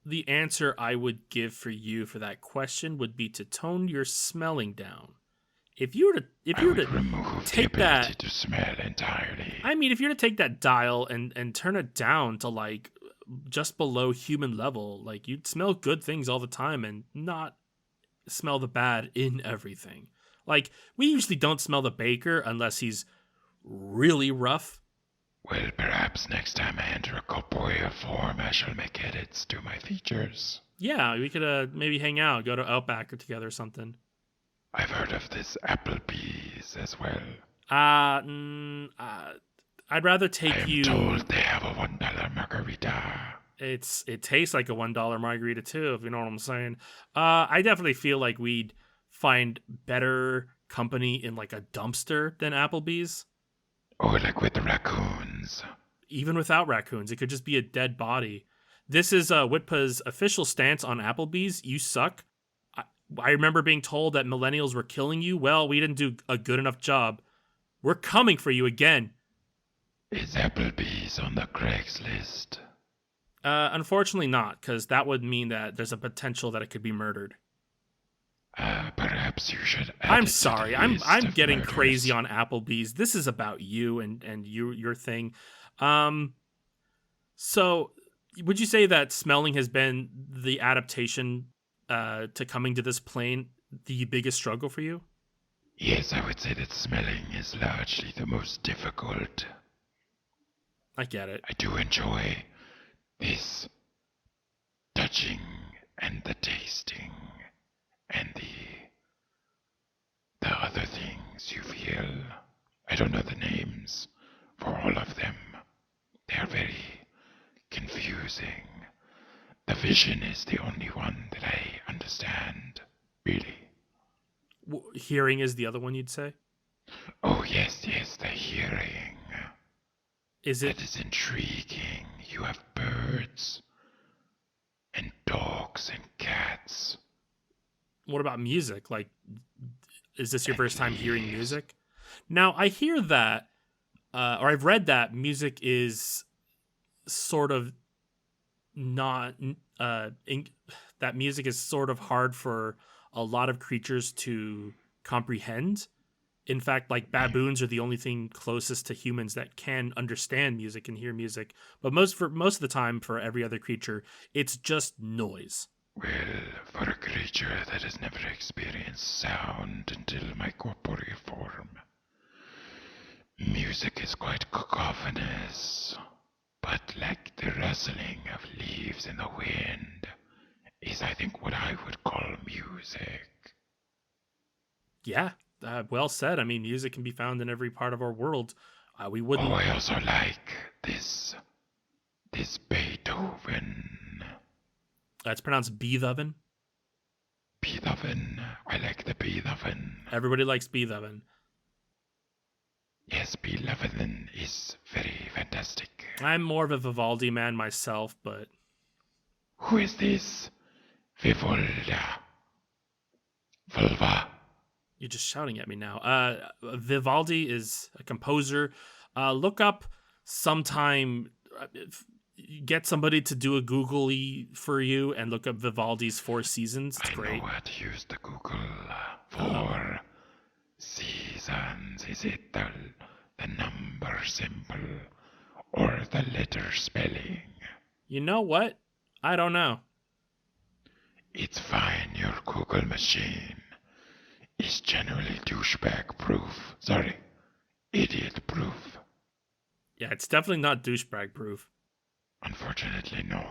the answer I would give for you for that question would be to tone your smelling down. If I you were would to remove the take ability that to smell entirely. I mean, if you were to take that dial and turn it down to like just below human level, like you'd smell good things all the time and not smell the bad in everything. Like we usually don't smell the baker unless he's really rough. Well, perhaps next time I enter a corporeal form, I shall make edits to my features. Yeah, we could maybe hang out, go to Outback or together or something. I've heard of this Applebee's as well. I'd rather I take am you. told they have a $1 margarita. It tastes like a $1 margarita too, if you know what I'm saying. I definitely feel like we'd find better company in like a dumpster than Applebee's. Oh, like with the raccoons. Even without raccoons, it could just be a dead body. This is Witpa's official stance on Applebee's. You suck. I, I remember being told that millennials were killing you. Well, we didn't do a good enough job. We're coming for you again. Is Applebee's on the Craigslist? Unfortunately, not, because that would mean that there's a potential that it could be murdered. Perhaps you should add I'm it to sorry. the I'm list I'm of getting crazy murders. on Applebee's. This is about you and your thing. Um, so would you say that smelling has been the adaptation to coming to this plane the biggest struggle for you? Yes, I would say that smelling is largely the most difficult. I get it. I do enjoy this touching and the tasting and the other things you feel. I don't know the names for all of them. They are very confusing. The vision is the only one that I understand, really. Hearing is the other one you'd say. Oh, yes, yes, the hearing. Is it That is intriguing. You have birds and dogs and cats what about music? Like, is this your and first time hearing leaves. music? Now I hear that, or I've read that music is sort of not in, that music is sort of hard for a lot of creatures to comprehend. In fact, like baboons are the only thing closest to humans that can understand music and hear music. But most of the time, for every other creature, it's just noise. Well, for a creature that has never experienced sound until my corporeal form, music is quite cacophonous. But like the rustling of leaves in the wind is, I think, what I would call music. Yeah, well said. I mean, music can be found in every part of our world. We Oh, wouldn't. I also like this Beethoven. It's pronounced Beethoven. Beethoven. I like the Beethoven. Everybody likes Beethoven. Yes, Beethoven is very fantastic. I'm more of a Vivaldi man myself, but Who is this? Vivolda. Vulva. you're just shouting at me now. Vivaldi is a composer. Look up sometime. Get somebody to do a googly for you and look up Vivaldi's Four Seasons. It's I know great. how to use the Google Oh, for seasons. Is it the number symbol or the letter spelling? you know what? I don't know. It's fine, your Google machine is generally douchebag proof. Sorry, idiot proof. Yeah, it's definitely not douchebag proof. Unfortunately, no.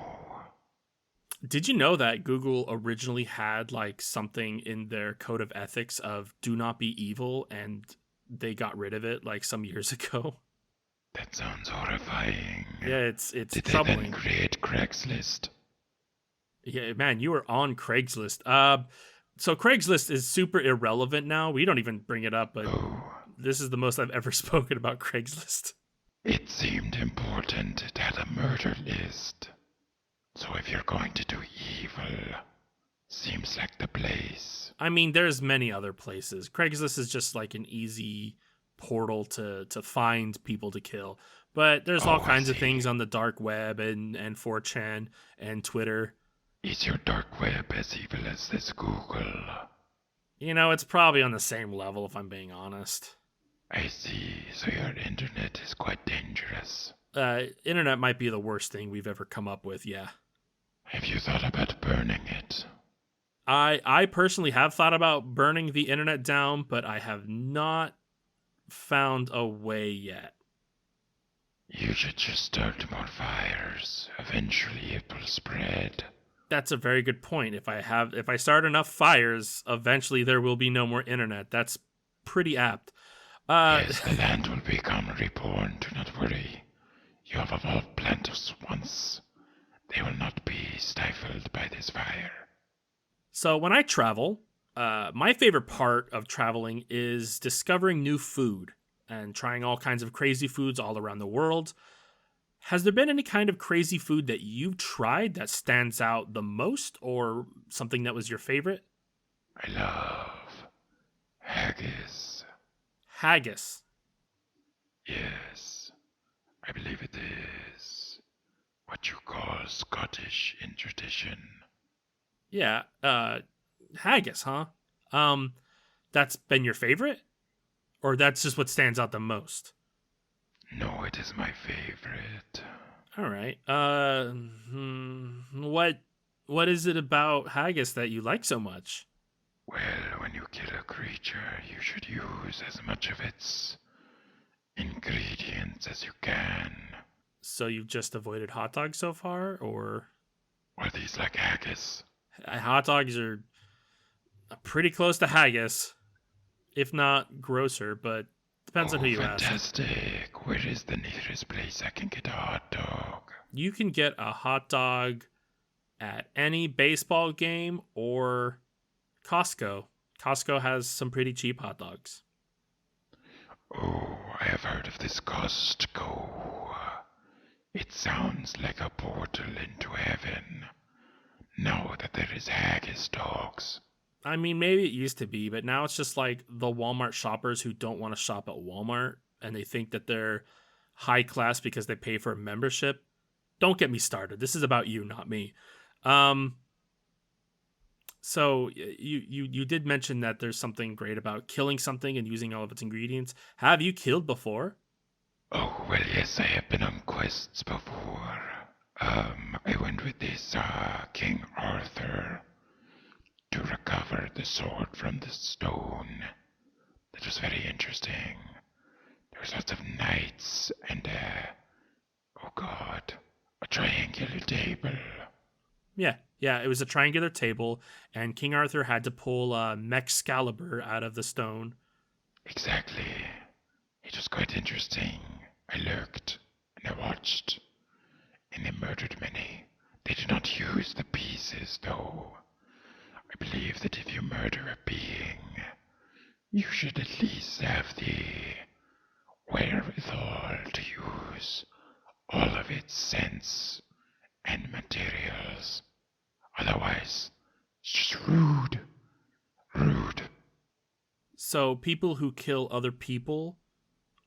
Did you know that Google originally had like something in their code of ethics of do not be evil, and they got rid of it like some years ago? That sounds horrifying. Yeah, it's Did they then troubling. create Craigslist? Yeah, man, you were on Craigslist. So Craigslist is super irrelevant now. We don't even bring it up, but Oh, this is the most I've ever spoken about Craigslist. it seemed important it had a murder list. So if you're going to do evil, seems like the place. I mean, there's many other places. Craigslist is just like an easy portal to find people to kill. But there's all Oh, I kinds of see. things on the dark web and 4chan and Twitter. Is your dark web as evil as this Google? You know, it's probably on the same level if I'm being honest. I see, so your internet is quite dangerous. Internet might be the worst thing we've ever come up with, yeah. Have you thought about burning it? I personally have thought about burning the internet down, but I have not found a way yet. You should just start more fires. Eventually it will spread. That's a very good point. If I start enough fires, eventually there will be no more internet. That's pretty apt. Yes, the land will become reborn, do not worry. You have evolved plants once. They will not be stifled by this fire. So when I travel, my favorite part of traveling is discovering new food and trying all kinds of crazy foods all around the world. Has there been any kind of crazy food that you've tried that stands out the most, or something that was your favorite? I love haggis. Haggis. Yes, I believe it is what you call Scottish in tradition. Yeah, haggis, huh? That's been your favorite? Or that's just what stands out the most? No, it is my favorite. All right. What is it about haggis that you like so much? Well, when you kill a creature, you should use as much of its ingredients as you can. So you've just avoided hot dogs so far, or Are these like haggis? hot dogs are pretty close to haggis, if not grosser, but depends on Oh, who you ask. fantastic. Where is the nearest place I can get a hot dog? You can get a hot dog at any baseball game or Costco. Costco has some pretty cheap hot dogs. Oh, I have heard of this Costco. It sounds like a portal into heaven. Now that there is haggis dogs. I mean, maybe it used to be, but now it's just like the Walmart shoppers who don't want to shop at Walmart and they think that they're high class because they pay for a membership. Don't get me started. This is about you, not me. Um, so you did mention that there's something great about killing something and using all of its ingredients. Have you killed before? Oh, well, yes, I have been on quests before. I went with this, King Arthur to recover the sword from the stone. That was very interesting. There was lots of knights and, oh god, a triangular table. Yeah, it was a triangular table, and King Arthur had to pull Excalibur out of the stone. Exactly. It was quite interesting. I lurked and I watched, and they murdered many. They did not use the pieces, though. I believe that if you murder a being, you should at least have the wherewithal to use all of its sense and materials. Otherwise, it's just rude. Rude. So people who kill other people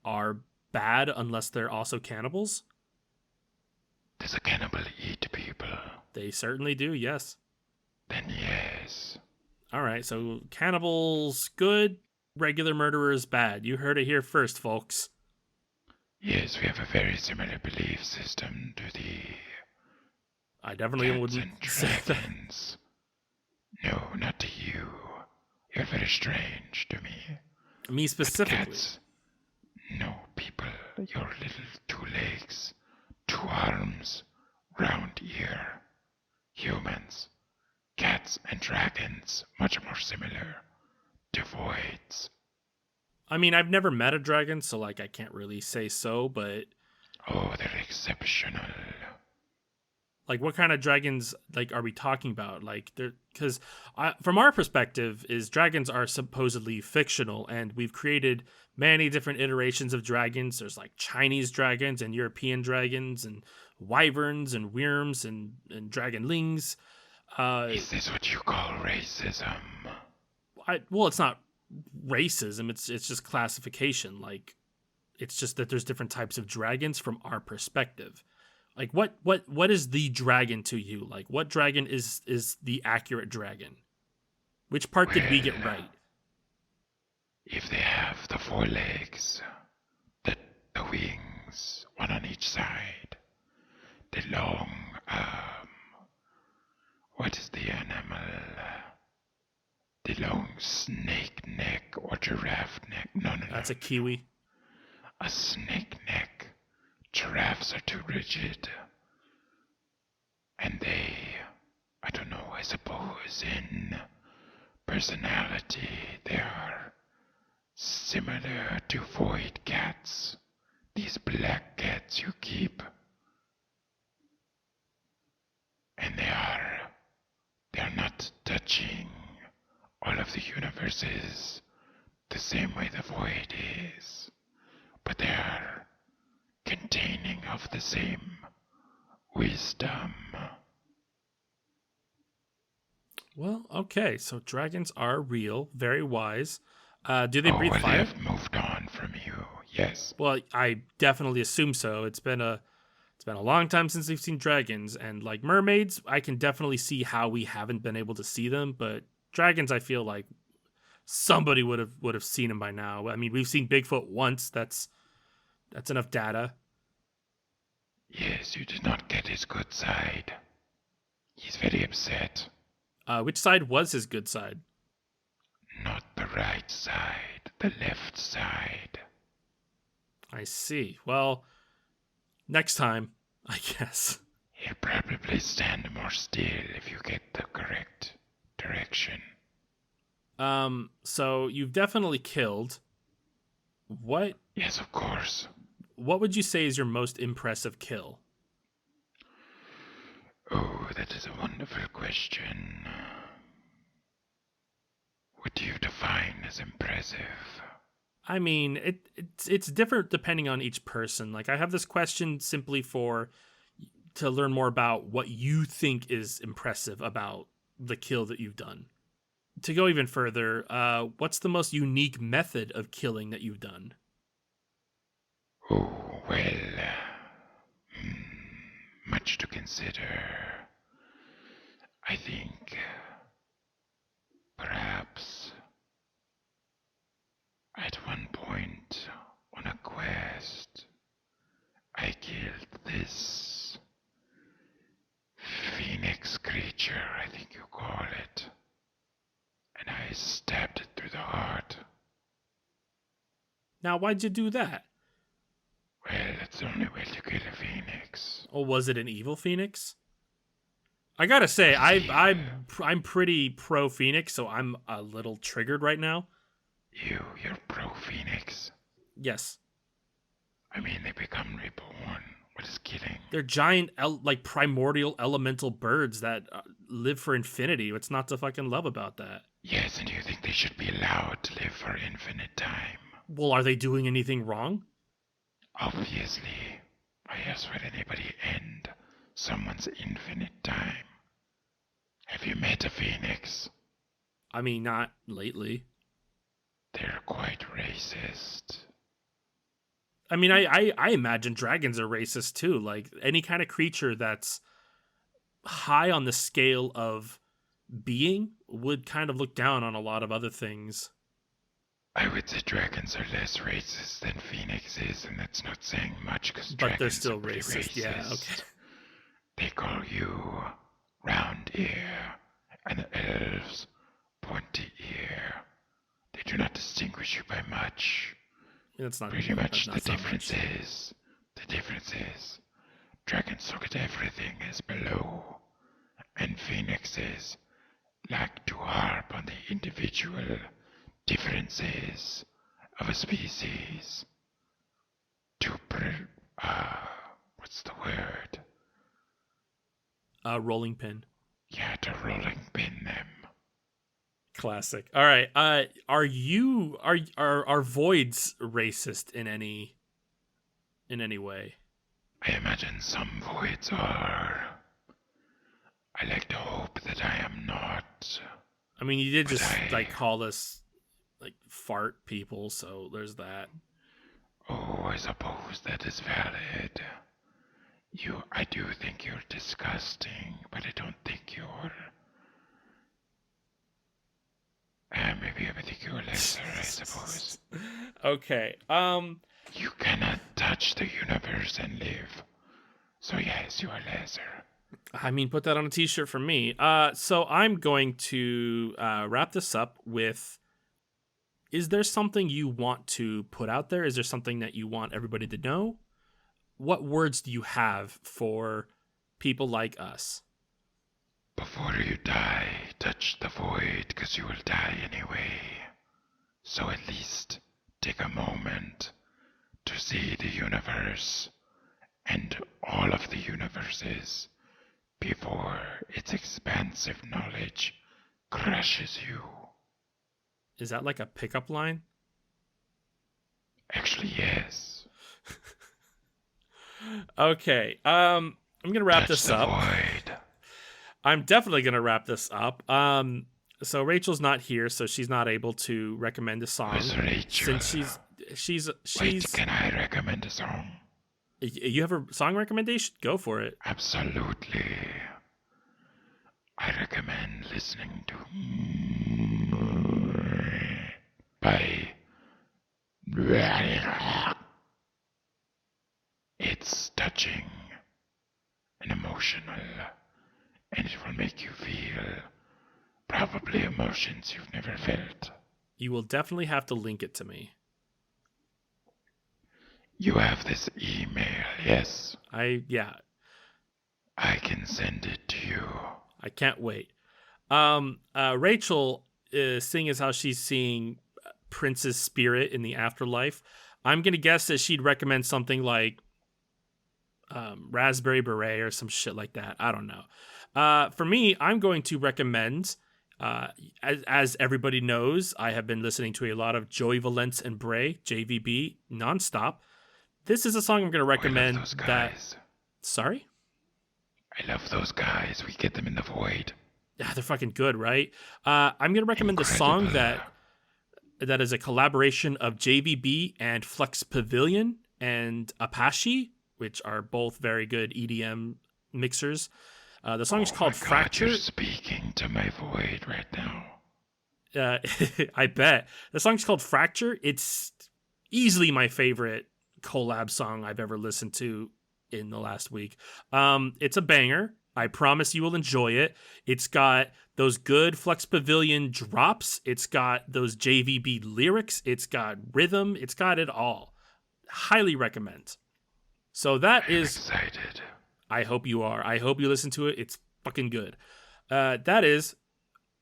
are bad unless they're also cannibals? Does a cannibal eat people? They certainly do, yes. Then yes. All right, so cannibals good, regular murderers bad. You heard it here first, folks. Yes, we have a very similar belief system to the I definitely cats wouldn't and say that. dragons. No, not to you. You're very strange to me. Me But specifically. cats, no, people, your little 2 legs, 2 arms, round ear. Humans, Yes, and dragons, much more similar to voids. I mean, I've never met a dragon, so like I can't really say so, but Oh, they're exceptional. like what kind of dragons like are we talking about? Like they're because from our perspective is dragons are supposedly fictional, and we've created many different iterations of dragons. There's like Chinese dragons and European dragons and wyverns and worms and dragonlings. Is this what you call racism? Well, it's not racism. It's just classification. Like it's just that there's different types of dragons from our perspective. Like what is the dragon to you? Like what dragon is the accurate dragon? Which part did we get Well, right? if they have the four legs, the, the wings, one on each side, the long, what is the animal? The long snake neck or giraffe neck? No. That's a kiwi. A snake neck. Giraffes are too rigid. And they, I don't know, I suppose in personality they are similar to void cats. These black cats you keep. And they're not touching all of the universes the same way the void is, but they are containing of the same wisdom. Well, okay, so dragons are real, very wise. Do they Oh, breathe well, they fire? have moved on from you. Yes. Well, I definitely assume so. It's been a long time since we've seen dragons, and like mermaids, I can definitely see how we haven't been able to see them, but dragons, I feel like somebody would have seen them by now. I mean, we've seen Bigfoot once. That's enough data. Yes, you did not get his good side. He's very upset. Which side was his good side? Not the right side, the left side. I see. Well, next time, I guess. He'll probably stand more still if you get the correct direction. So you've definitely killed. What Yes, of course. would you say is your most impressive kill? Oh, that is a wonderful question. What do you define as impressive? I mean, it's different depending on each person. Like I have this question simply to learn more about what you think is impressive about the kill that you've done. To go even further, what's the most unique method of killing that you've done? Oh, well, much to consider. I think perhaps at one point on a quest, I killed this phoenix creature, I think you call it, and I stabbed it through the heart. Now, why'd you do that? Well, that's the only way to kill a phoenix. Or was it an evil phoenix? I gotta say, I'm pretty pro Phoenix, so I'm a little triggered right now. You're pro phoenix. Yes, I mean, they become reborn. What is killing? they're giant, like primordial elemental birds that live for infinity. What's not to fucking love about that? Yes, and you think they should be allowed to live for infinite time? Well, are they doing anything wrong? Obviously. Why else would anybody end someone's infinite time? Have you met a phoenix? I mean, not lately. They're quite racist. I mean, I imagine dragons are racist too. Like any kind of creature that's high on the scale of being would kind of look down on a lot of other things. I would say dragons are less racist than phoenixes, and that's not saying much because But they're dragons still are pretty racist. Yeah, okay. They call you round ear, and the elves pointy ear. They do not distinguish you by much. That's not Pretty much that's the not much. difference is, dragons look at everything as below, and phoenixes like to harp on the individual differences of a species to what's the word? Rolling pin. Yeah, to rolling pin them. Classic. All right. Are voids racist in any way? I imagine some voids are. I like to hope that I am not. I mean, you did just like call us like fart people, so there's that. Oh, I suppose that is valid. I do think you're disgusting, but I don't think you're. Maybe I think you're lesser, I suppose. Okay. You cannot touch the universe and live. So yes, you are lesser. I mean, put that on a t-shirt for me. So I'm going to wrap this up with, is there something you want to put out there? Is there something that you want everybody to know? What words do you have for people like us? Before you die, touch the void, because you will die anyway. So at least take a moment to see the universe and all of the universes before its expansive knowledge crushes you. Is that like a pickup line? Actually, yes. Okay. I'm gonna wrap Touch this the up. void. I'm definitely gonna wrap this up. So Rachel's not here, so she's not able to recommend a song. Who's Rachel? Since she's Wait, can I recommend a song? You have a song recommendation? Go for it. Absolutely. I recommend listening to by it's touching and emotional, and it will make you feel probably emotions you've never felt. You will definitely have to link it to me. You have this email, yes? Yeah. I can send it to you. I can't wait. Rachel is seeing as how she's seeing Prince's spirit in the afterlife. I'm gonna guess that she'd recommend something like Raspberry Beret or some shit like that. I don't know. For me, I'm going to recommend, as everybody knows, I have been listening to a lot of Joey Valence and Bray, JVB, nonstop. This is a song I'm going to recommend. I love those guys. Sorry? I love those guys. We get them in the void. Yeah, they're fucking good, right? I'm going to recommend the song that is a collaboration of JVB and Flex Pavilion and Apache, which are both very good EDM mixers. The song is called Fracture. You're speaking to my void right now. I bet. The song's called Fracture. It's easily my favorite collab song I've ever listened to in the last week. It's a banger. I promise you will enjoy it. It's got those good Flex Pavilion drops. It's got those JVB lyrics. It's got rhythm. It's got it all. Highly recommend. So I'm excited. I hope you are. I hope you listen to it. It's fucking good. That is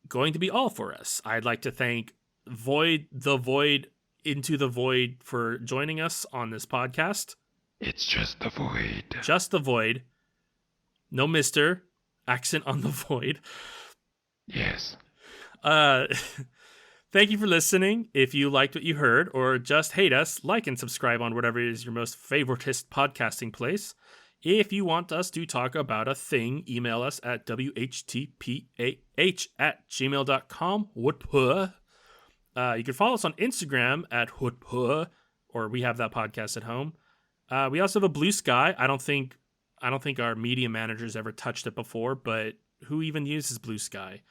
going to be all for us. I'd like to thank the Void Into the Void for joining us on this podcast. It's just the void. Just the void. No Mr. Accent on the void. Yes. Thank you for listening. If you liked what you heard or just hate us, like and subscribe on whatever is your most favoritist podcasting place. If you want us to talk about a thing, email us at whtpah@gmail.com. You can follow us on Instagram at Hutpuh, or we have that podcast at home. We also have a Blue Sky. I don't think our media managers ever touched it before, but who even uses Blue Sky?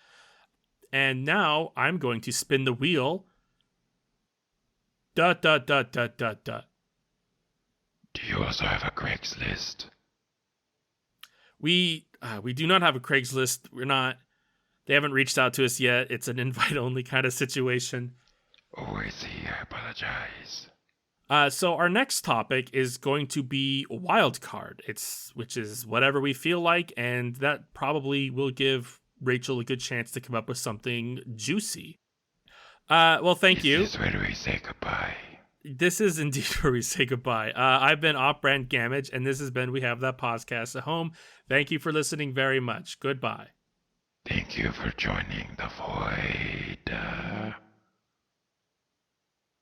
And now I'm going to spin the wheel. ... Do you also have a Craigslist? We do not have a Craigslist. They haven't reached out to us yet. It's an invite only kind of situation. Oh, I see. I apologize. So our next topic is going to be Wildcard. Which is whatever we feel like, and that probably will give Rachel a good chance to come up with something juicy. Well, thank you. This is where we say goodbye. This is indeed where we say goodbye. I've been Off-Brand Gamage, and this has been We Have That Podcast at Home. Thank you for listening very much. Goodbye. Thank you for joining the void.